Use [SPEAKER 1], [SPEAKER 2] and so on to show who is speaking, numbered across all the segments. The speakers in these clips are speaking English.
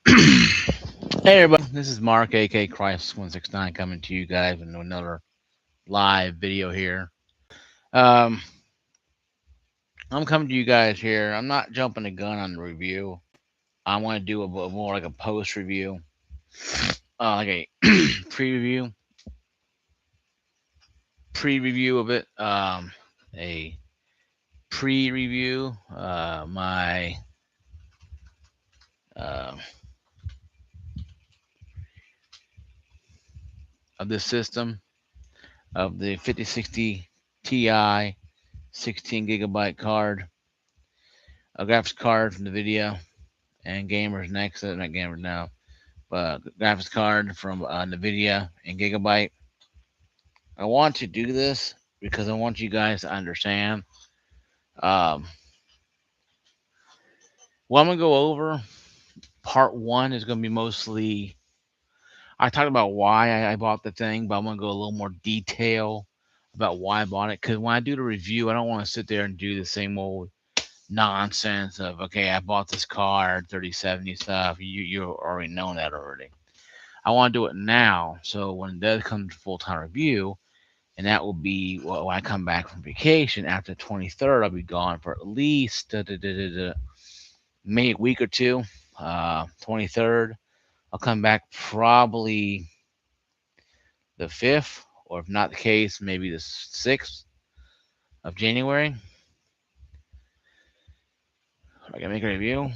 [SPEAKER 1] Hey everybody, this is Mark, aka Christ169, coming to you guys with another live video here. Um, I'm coming to you guys here. I'm not jumping the gun on the review. I want to do a more like a post review, like a pre-review, pre-review of it. A pre-review. My uh, of this system of the 5060 Ti 16 gigabyte card, a graphics card from NVIDIA and gamers next, not gamers now, but graphics card from NVIDIA and Gigabyte. I want to do this because I want you guys to understand. Um, what I'm gonna go over, part one is gonna be mostly. I talked about why I bought the thing, but I'm gonna go a little more detail about why I bought it. Because when I do the review, I don't want to sit there and do the same old nonsense of okay, I bought this card, 3070 stuff. You already know that already. I want to do it now, so when it does come to full time review, and that will be when I come back from vacation after the 23rd. I'll be gone for at least maybe a week or two. 23rd, I'll come back probably the 5th, or if not the case, maybe the 6th of January. I can make a review.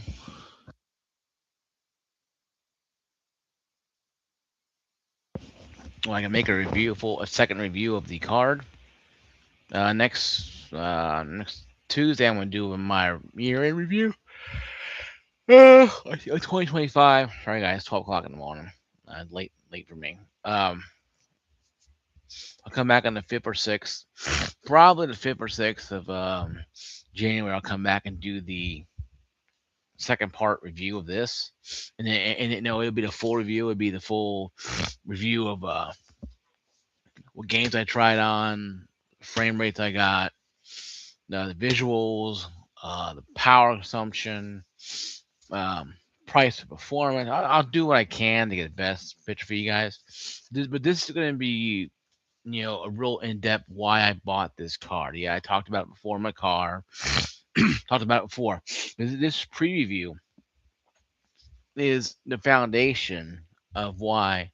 [SPEAKER 1] I can make a review, a second review of the card. Next Tuesday, I'm gonna do my year-end review. 2025. Sorry, guys, 12 o'clock in the morning. Late for me. I'll come back on the 5th or 6th. Probably the 5th or 6th of January. I'll come back and do the second part review of this, it'll be the full review. It'll be the full review of what games I tried on, frame rates I got, the visuals, the power consumption, um, price for performance. I'll do what I can to get the best picture for you guys. But this is going to be, a real in depth why I bought this card. Yeah, I talked about it before in my car. Talked about it before. This preview is the foundation of why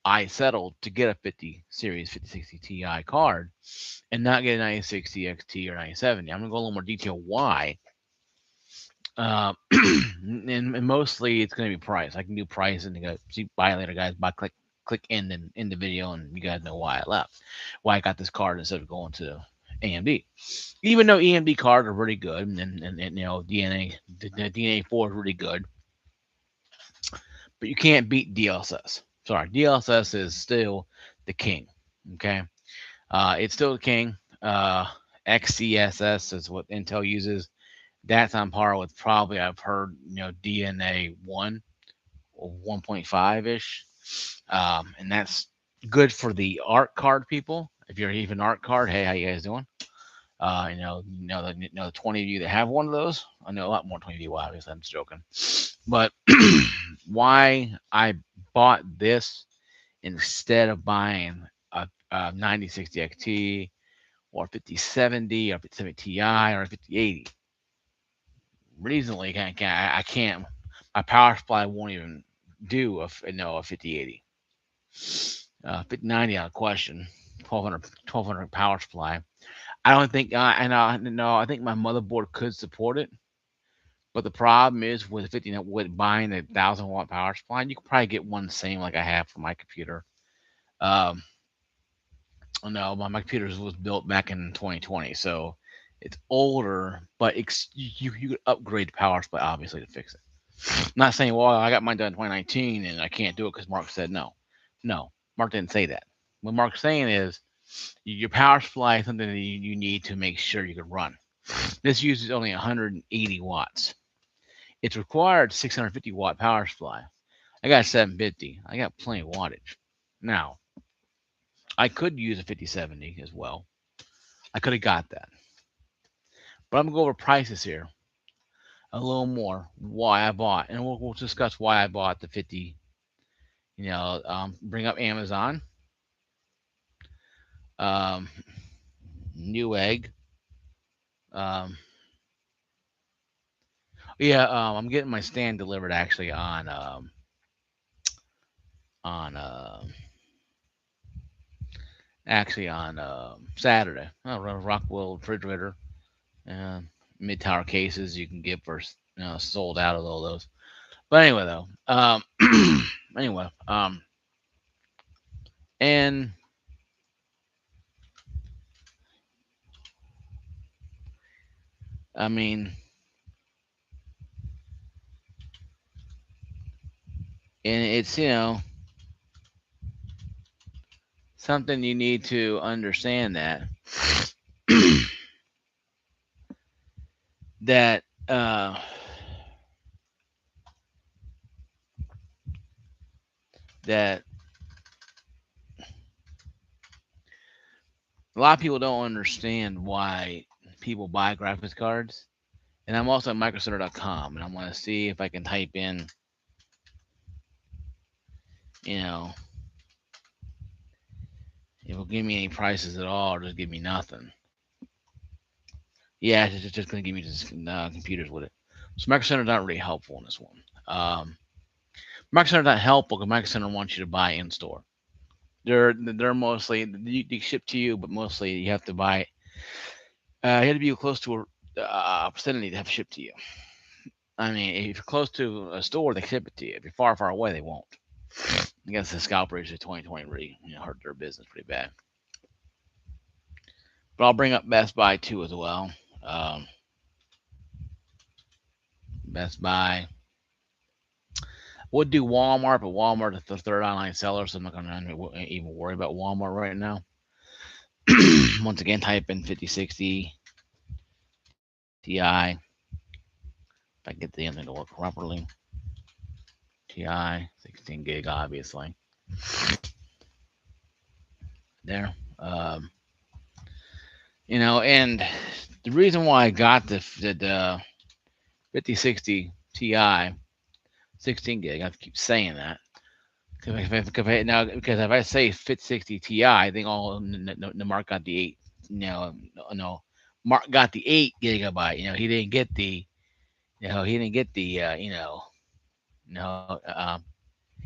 [SPEAKER 1] I settled to get a 50 series 5060 Ti card and not get a 9060 XT or 9070. I'm gonna go a little more detail why. And mostly it's gonna be price. I can do price and go see buy later, guys. Buy click in the video, and you guys know why I left, why I got this card instead of going to AMD. Even though AMD cards are really good, and the DNA4 is really good, but you can't beat DLSS. Sorry, DLSS is still the king. Okay, it's still the king. XCSS is what Intel uses. That's on par with probably I've heard DNA 1 or 1.5 ish, and that's good for the art card people. If you're even art card, hey, how you guys doing? The 20 of you that have one of those. I know a lot more 20 of you, obviously. I'm just joking. But why I bought this instead of buying a 9060 XT or 5070 or 5070 Ti or 5080. Reasonably, I can't. My power supply won't even do a 5080. 5090 out of question. 1200 power supply. I don't think I know. No, I think my motherboard could support it. But the problem is with 50 with buying a 1000 watt power supply, you can probably get one the same like I have for my computer. Um, no, my computer was built back in 2020, so it's older, but you could upgrade the power supply obviously to fix it. I'm not saying, well, I got mine done in 2019 and I can't do it because Mark said no. No, Mark didn't say that. What Mark's saying is your power supply is something that you need to make sure you can run. This uses only 180 watts. It's required 650-watt power supply. I got 750. I got plenty of wattage. Now, I could use a 5070 as well. I could have got that. But I'm going to go over prices here. a little more why I bought, and we'll discuss why I bought the 50. Bring up Amazon, um, Newegg. Um, yeah, I'm getting my stand delivered actually on Saturday. Rockwell refrigerator and mid tower cases you can get for sold out of all those. But anyway, though, anyway, and I mean, and it's something you need to understand that that a lot of people don't understand why people buy graphics cards. And I'm also at microcenter.com, and I'm going to see if I can type in, you know, if it'll give me any prices at all, or just give me nothing. Yeah, it's just going to give me just computers with it. So Micro Center's not really helpful in this one. Micro Center's not helpful because Micro Center wants you to buy in store. They're mostly they ship to you, but mostly you have to buy. You have to be close to a vicinity to have shipped to you. I mean, if you're close to a store, they ship it to you. If you're far, far away, they won't. I guess the scalp rates of 2020 really hurt their business pretty bad. But I'll bring up Best Buy too as well. Um, Best Buy would do Walmart, but Walmart is the third online seller, so I'm not going to even worry about Walmart right now. Once again, type in 5060 Ti. If I can get the internet to work properly. Ti, 16 gig, obviously. There. And the reason why I got the 5060 Ti 16 gig, I keep saying that. Because if I say 5060 Ti, I think Mark got the 8. No, Mark got the 8 GB. He didn't get the. He didn't get the. No,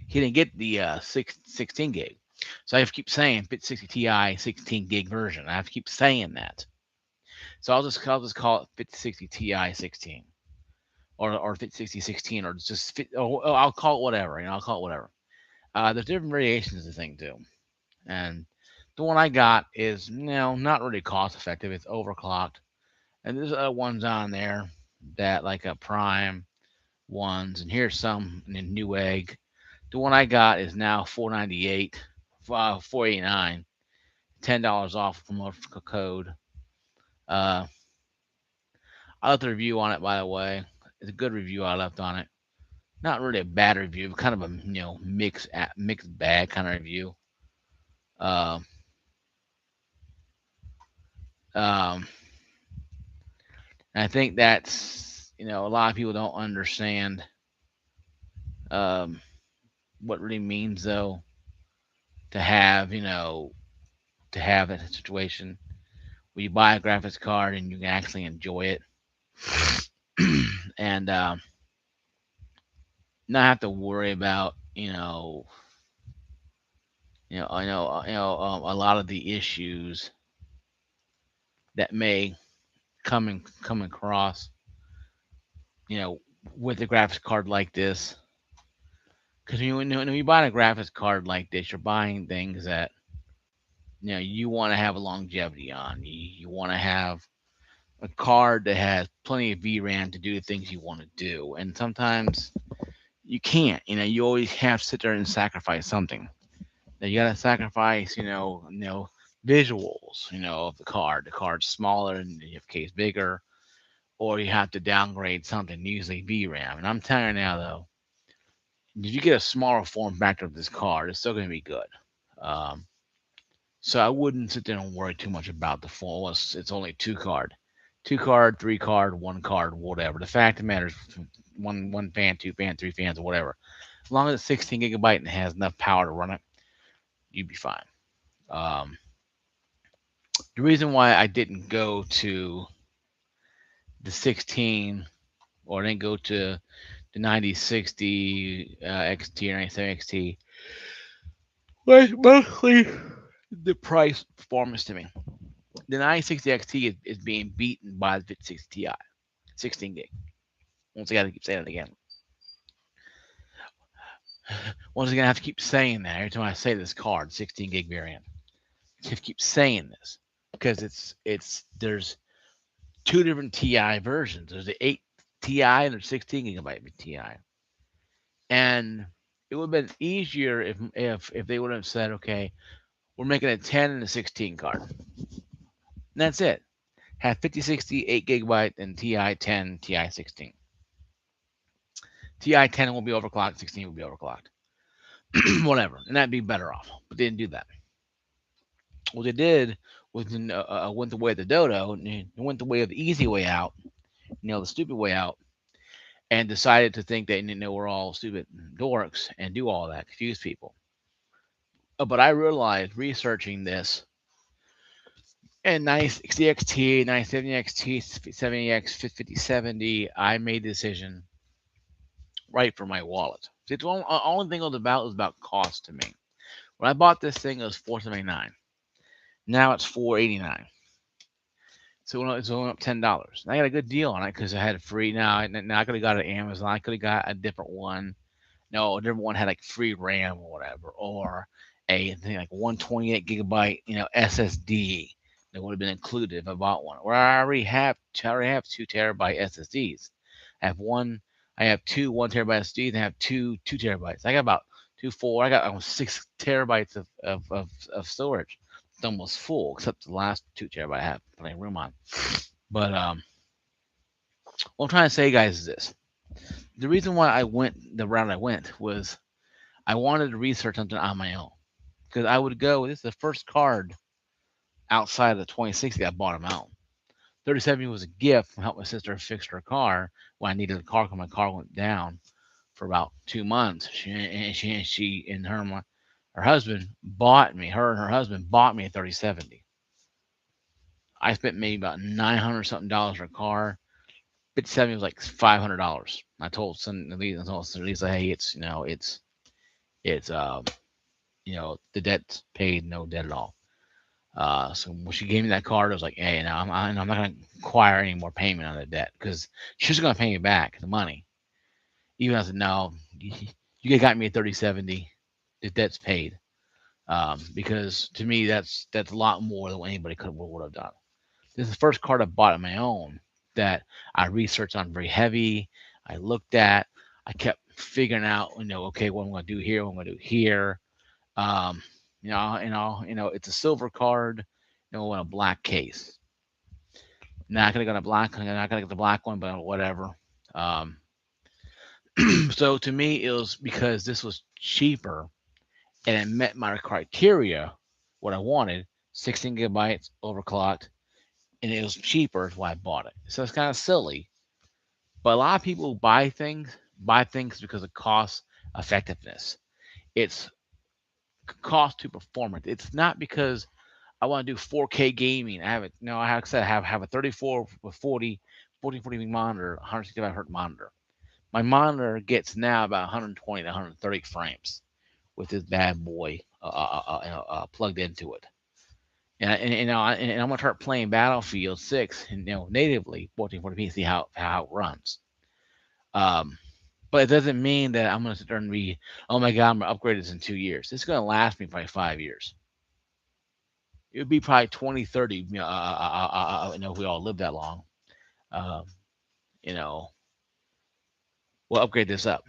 [SPEAKER 1] he didn't get the 16 gig. So I have to keep saying 5060 Ti 16 gig version. I have to keep saying that. So I'll just call it 5060 Ti 16 or 5060 16 or just I'll call it whatever. I'll call it whatever. There's different variations of the thing too, and the one I got is not really cost effective. It's overclocked, and there's other ones on there that like a Prime ones, and here's some in Newegg. The one I got is now 498, 489, $10 off promotional code. Uh, I left a review on it, by the way. It's a good review I left on it. Not really a bad review, but kind of a mixed bag kind of review. Uh, um, and I think that's a lot of people don't understand um, what really means though to have that situation where you buy a graphics card and you can actually enjoy it and not have to worry about a lot of the issues that may come across you know with a graphics card like this. Because when you buy a graphics card like this, you're buying things that you want to have a longevity on. You want to have a card that has plenty of VRAM to do the things you want to do, and sometimes you can't. You always have to sit there and sacrifice something. Now you gotta sacrifice, visuals, of the card. The card's smaller and your case bigger, or you have to downgrade something, usually VRAM. And I'm telling you now, though, if you get a smaller form factor of this card, it's still gonna be good. Um, so I wouldn't sit there and worry too much about the form. It's only two card. 2 card, 3 card, 1 card, whatever. The fact of the matter is, one fan, 2 fan, 3 fans, or whatever. As long as it's 16 gigabyte and has enough power to run it, you'd be fine. Um, the reason why I didn't go to the 16 or didn't go to the 9060 XT or 97 XT was mostly the price performance to me. The 9060 XT is being beaten by the 5060 Ti, 16 gig. Once again, I keep saying it again. Once again, I have to keep saying that every time I say this card, 16 gig variant. I have to keep saying this because it's there's two different Ti versions. There's the 8 Ti and there's 16 gigabyte Ti. And it would have been easier if they would have said, okay, we're making a 10 and a 16 card. And that's it. Have 5060, 8 gigabyte, and Ti 10, Ti 16. Ti 10 will be overclocked, 16 will be overclocked. Whatever. And that'd be better off. But they didn't do that. What they did was went the way of the dodo, and went the way of the easy way out, the stupid way out, and decided to think that we're all stupid dorks and do all that, confuse people. But I realized researching this and 90XT, 970XT, 70X, 5070, I made the decision right for my wallet. See, the only thing it was about cost to me. When I bought this thing, it was $479. Now it's $489. So it's only up $10. And I got a good deal on it because I had a free. Now I could have got it at Amazon. I could have got a different one. No, a different one had like free RAM or whatever, or a thing like 128 gigabyte, SSD that would have been included if I bought one. Where I already have 2 terabyte SSDs. I have one. I have two 1 terabyte SSDs and I have two terabytes. I got about two four. I got almost 6 terabytes of storage. It's almost full, except the last 2 terabyte I have plenty of room on. But what I'm trying to say, guys, is this: the reason why I went the route I went was I wanted to research something on my own because I would go. This is the first card outside of the 2060 I bought on my own. 3070 was a gift from helping my sister fix her car when I needed a car because my car went down for about 2 months. She and her husband bought me. Her and her husband bought me a 3070. I spent maybe about $900 something for a car. 5070 was like $500. I told Lisa, hey, it's the debt's paid, no debt at all. So when she gave me that card, I was like, hey, now I'm not going to acquire any more payment on the debt because she's going to pay me back the money. Even I said, no, you got me a 3070. The debt's paid. Because to me, that's a lot more than what anybody would have done. This is the first card I bought on my own that I researched on very heavy. I looked at. I kept figuring out, okay, what I'm going to do here, what I'm going to do here. Um, it's a silver card, in a black case. Not gonna get a black. I'm not gonna get the black one, but whatever. Um, so to me, it was because this was cheaper and it met my criteria, what I wanted. 16 gigabytes, overclocked, and it was cheaper. Is why I bought it. So it's kind of silly, but a lot of people buy things because of cost effectiveness. It's cost to performance. It's not because I want to do 4K gaming. I have it. No, I said I have a 34 with 40 monitor, 165 hertz monitor. My monitor gets now about 120 to 130 frames with this bad boy plugged into it. And I'm gonna start playing Battlefield 6, natively 1440p, see how it runs. Um, but it doesn't mean that I'm gonna sit there and be, oh my god, I'm gonna upgrade this in 2 years. This is gonna last me probably 5 years. It would be probably 2030. If we all live that long. Um, you know, we'll upgrade this up.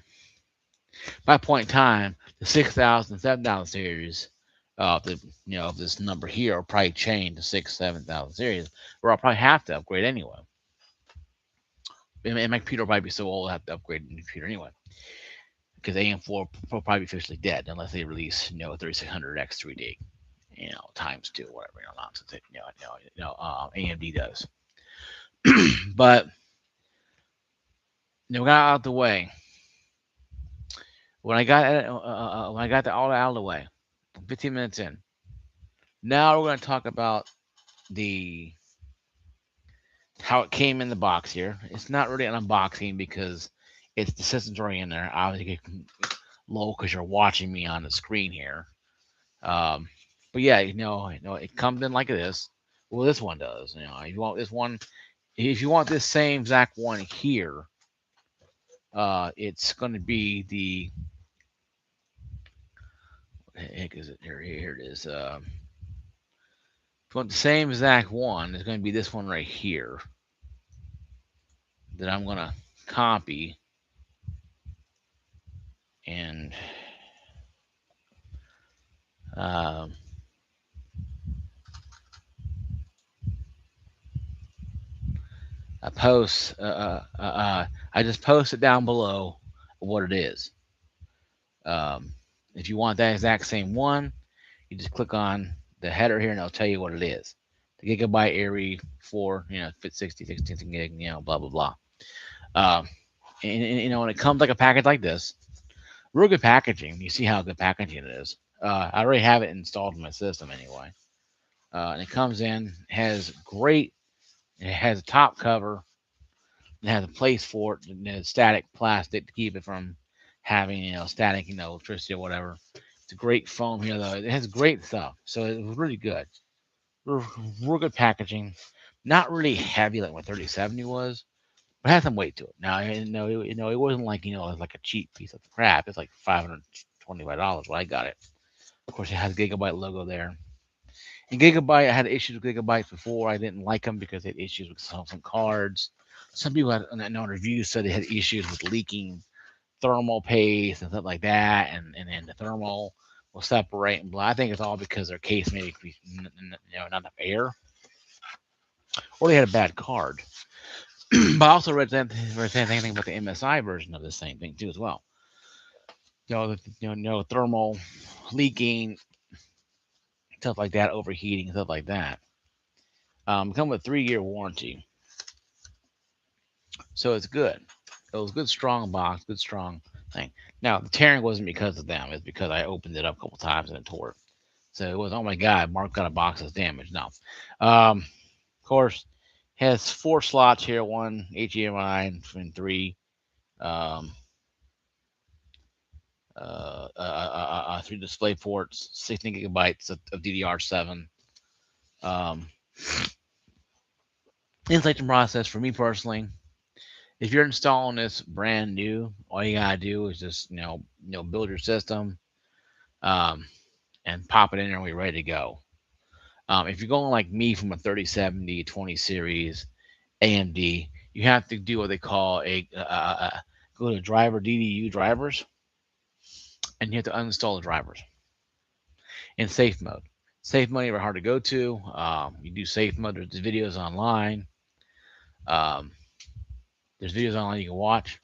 [SPEAKER 1] By that point in time, the 6,000, 7,000 series of this number here will probably change to 7,000 series, where I'll probably have to upgrade anyway. And my computer will probably be so old I have to upgrade the computer anyway. Because AM4 will probably be officially dead unless they release, 3600X 3D, times two, whatever, nonsense. AMD does. But we got out the way. When I got the all out of the way, 15 minutes in. Now we're going to talk about the how it came in the box here. It's not really an unboxing because it's the system's already in there. Obviously, it can low because you're watching me on the screen here. Um, but yeah, it comes in like this. Well, this one does. If you want this one, if you want this same exact one here, it's going to be the what the heck is it? Here it is. If you want the same exact one, it's going to be this one right here that I'm going to copy and um, I post. I just post it down below what it is. Um, if you want that exact same one, you just click on the header here, and it'll tell you what it is. The Gigabyte AERO 4, fit 60, 16 gig, blah blah blah. Um, and when it comes like a package like this, real good packaging. You see how good packaging it is. I already have it installed in my system anyway. And it comes in, has great. It has a top cover. It has a place for it, and it's static plastic to keep it from having static, electricity or whatever. It's a great foam here though. It has great stuff, so it was really good. Real good packaging. Not really heavy like what 3070 was, but had some weight to it. Now, it wasn't like it was like a cheap piece of crap. It's like $525 when I got it. Of course, it has Gigabyte logo there. And Gigabyte, I had issues with Gigabyte before. I didn't like them because they had issues with some cards. Some people had on reviews said they had issues with leaking thermal paste and stuff like that, and then the thermal will separate and blah. I think it's all because their case maybe not enough air, or they had a bad card. But I also read the same thing about the MSI version of the same thing too as well. No thermal leaking, stuff like that, overheating, stuff like that. Come with a 3-year warranty, so it's good. It was good, strong box, good, strong thing. Now the tearing wasn't because of them; it's because I opened it up a couple times and it tore. So it was, oh my god, Mark got a box that's damaged. No, of course, has 4 slots here, one HDMI and 3 um, 3 display ports, 16 gigabytes of DDR7. Um, Installation process for me personally. If you're installing this brand new, all you gotta do is just build your system, um, and pop it in there and we're ready to go. If you're going like me from a 3070 20 series AMD, you have to do what they call go to driver DDU drivers, and you have to uninstall the drivers in safe mode. Safe mode are hard to go to. You do safe mode. There's videos online. Um, there's videos online you can watch.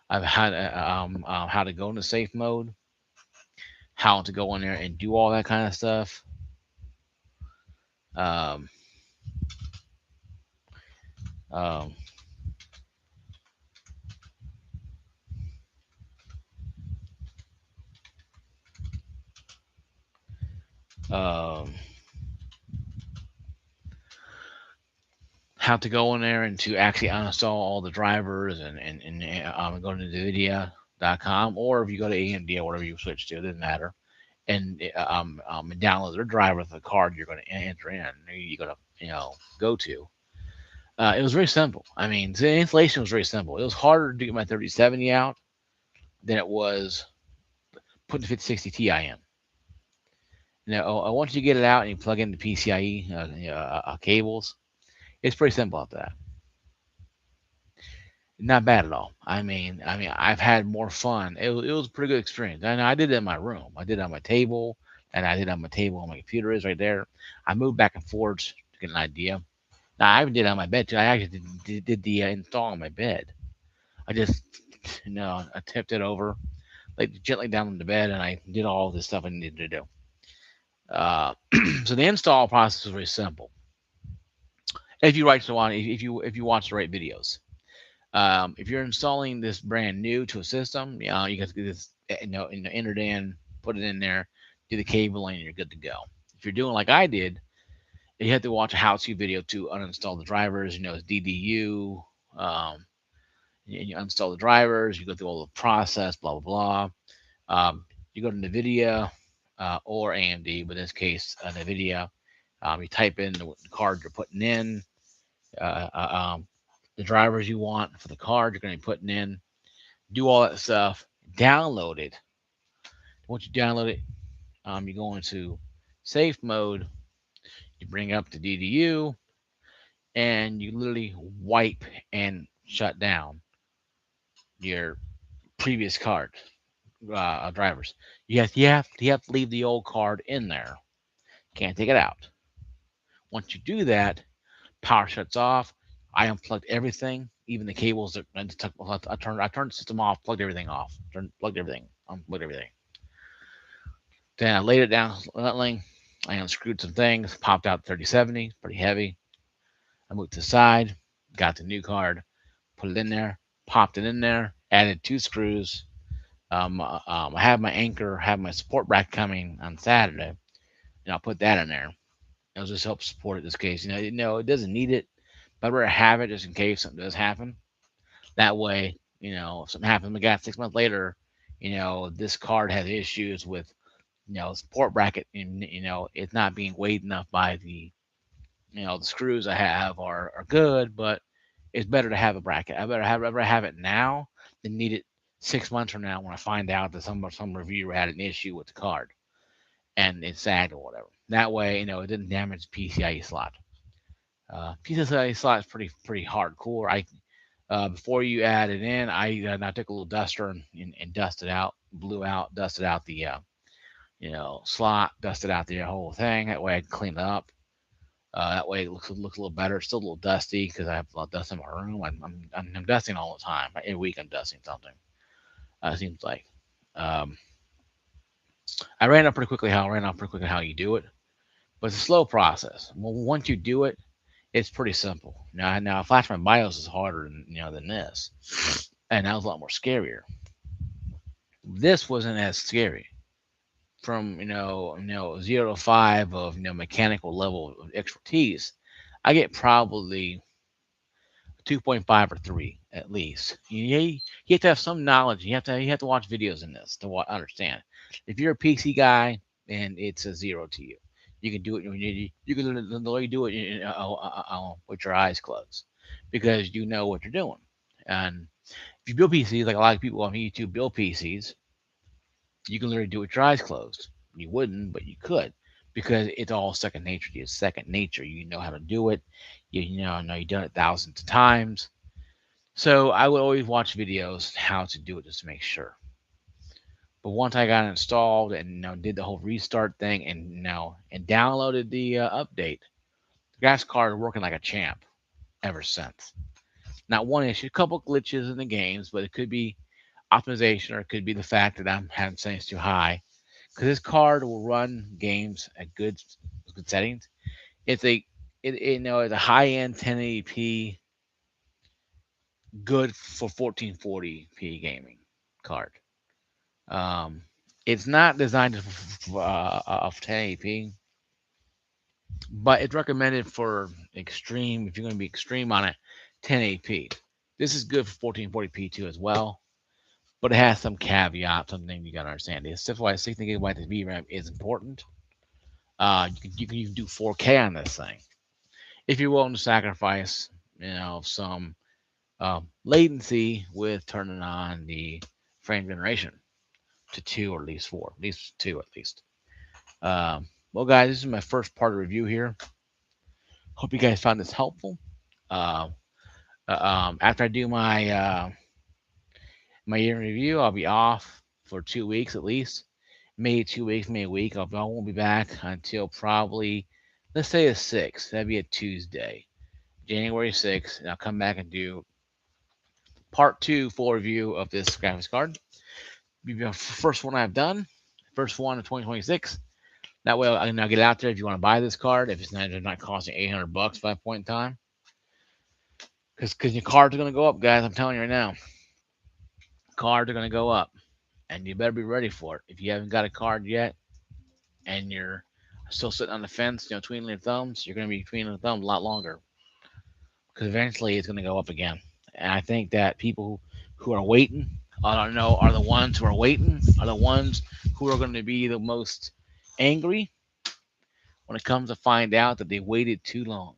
[SPEAKER 1] I've had how to go into safe mode, how to go in there and do all that kind of stuff. Um, um, um, how to go in there and to actually uninstall all the drivers and go to Nvidia.com, or if you go to AMD or whatever you switch to, it doesn't matter. And download their driver with the card you're going to enter in. You're going to go to. It was very simple. I mean, the installation was very simple. It was harder to get my 3070 out than it was putting the 5060 Ti in. Now, once you get it out and you plug in the PCIe cables, it's pretty simple after that. Not bad at all. I mean, I've had more fun. It was a pretty good experience. And I did it in my room. I did it on my table, and I did it on my table on my computer is right there. I moved back and forth to get an idea. Now I even did it on my bed too. I actually did the install on my bed. I just I tipped it over, like gently down on the bed, and I did all this stuff I needed to do. Uh, so the install process was very simple. If you watch the one, if you watch the right videos. If you're installing this brand new to a system, you got to get this, enter it in, put it in there, do the cabling, and you're good to go. If you're doing like I did, you have to watch a how-to video to uninstall the drivers. It's DDU. Um, you uninstall the drivers. You go through all the process, blah blah blah. You go to Nvidia or AMD, but in this case, Nvidia. You type in the card you're putting in, uh, uh, um, the drivers you want for the card you're going to be putting in. Do all that stuff. Download it. Once you download it, you go into safe mode. You bring up the DDU, and you literally wipe and shut down your previous card drivers. You have to leave the old card in there. Can't take it out. Once you do that, power shuts off. I unplugged everything, even the cables that I turned the system off, plugged everything off, plugged everything, unplugged everything. Then I laid it down gently. I unscrewed some things, popped out 3070, pretty heavy. I moved to the side, got the new card, put it in there, popped it in there, added two screws. I have my anchor, have my support bracket coming on Saturday, and I'll put that in there. It'll just help support it in this case. It doesn't need it, but I'd rather have it just in case something does happen. That way, if something happens, we got 6 months later, this card has issues with, support bracket, and it's not being weighed enough by the screws I have are good, but it's better to have a bracket. I rather have it now than need it 6 months from now when I find out that some reviewer had an issue with the card and it sagged or whatever. That way, it didn't damage the PCIe slot. PCIe slot is pretty hardcore. Before you add it in, I took a little duster and dusted out, blew out, dusted out the slot, dusted out the whole thing. That way I can clean it up. That way it looks a little better. It's still a little dusty because I have a lot of dust in my room. I'm dusting all the time. Every week I'm dusting something. It seems like. Um, I ran up pretty quickly how you do it, but it's a slow process. Well, once you do it, it's pretty simple. Now Flash my BIOS is harder than this, and that was a lot more scarier. This wasn't as scary. From 0 to 5 of mechanical level of expertise, I get probably 2.5 or 3 at least. You have to have some knowledge. You have to watch videos in this to understand. If you're a PC guy, and it's a 0 to you. You can do it. You can literally do it with your eyes closed because you know what you're doing. And if you build PCs, like a lot of people on YouTube build PCs, you can literally do it with your eyes closed. You wouldn't, but you could because it's all second nature to you. It's second nature. You know how to do it. Know you've done it thousands of times. So I would always watch videos how to do it just to make sure. But once I got it installed and did the whole restart thing and and downloaded the update, the graphics card is working like a champ ever since. Not one issue, a couple glitches in the games, but it could be optimization or it could be the fact that I'm having settings too high. Because this card will run games at good settings. It's it's a high end 1080p, good for 1440p gaming card. Um, it's not designed for 1080p, but it's recommended for extreme. If you're going to be extreme on it, 1080p. This is good for 1440p too as well, but it has some caveat, something you got to understand. That's why 16 gigabytes of VRAM is important. You can do 4K on this thing if you're willing to sacrifice, some latency with turning on the frame generation to 2 or at least 2 at least. Well, guys, this is my first part of review here. Hope you guys found this helpful. Uh, After I do my year review, I'll be off for 2 weeks at least. Maybe 2 weeks, maybe a week. I won't be back until probably, let's say, the 6th. That'd be a Tuesday, January 6th. And I'll come back and do part 2 full review of this graphics card. Be the first one I've done, first one of 2026. That way, I'll get it out there if you want to buy this card. If it's not costing $800 by that point in time, Because your cards are going to go up, guys. I'm telling you right now. Cards are going to go up. And you better be ready for it. If you haven't got a card yet and you're still sitting on the fence, twiddling your thumbs, you're going to be twiddling your thumbs a lot longer. Because eventually it's going to go up again. And I think that people who are waiting, I don't know, are the ones who are waiting, are the ones who are going to be the most angry when it comes to find out that they waited too long.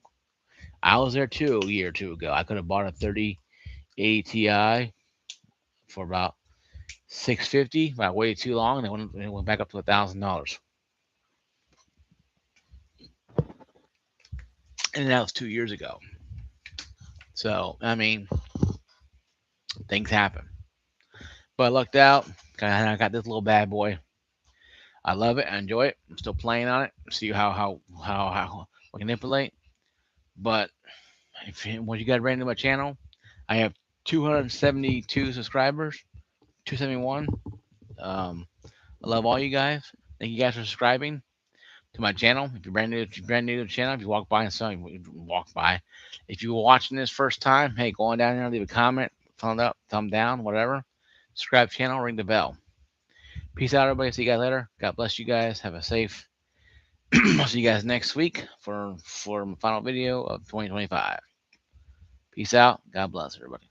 [SPEAKER 1] I was there too a year or two ago. I could have bought a 3080 Ti for about 650, but I waited too long and it went back up to $1,000. And that was 2 years ago. So I mean, things happen. But I lucked out. I got this little bad boy. I love it. I enjoy it. I'm still playing on it. See how I can manipulate. But once you got brand new to my channel, I have 272 subscribers, 271. I love all you guys. Thank you guys for subscribing to my channel. If you're brand new to the channel, if you walk by and saw you walk by. If you were watching this first time, hey, go on down there, leave a comment, thumb up, thumb down, whatever. Subscribe channel, ring the bell. Peace out, everybody. See you guys later. God bless you guys. Have a safe. I'll see you guys next week for my final video of 2025. Peace out. God bless everybody.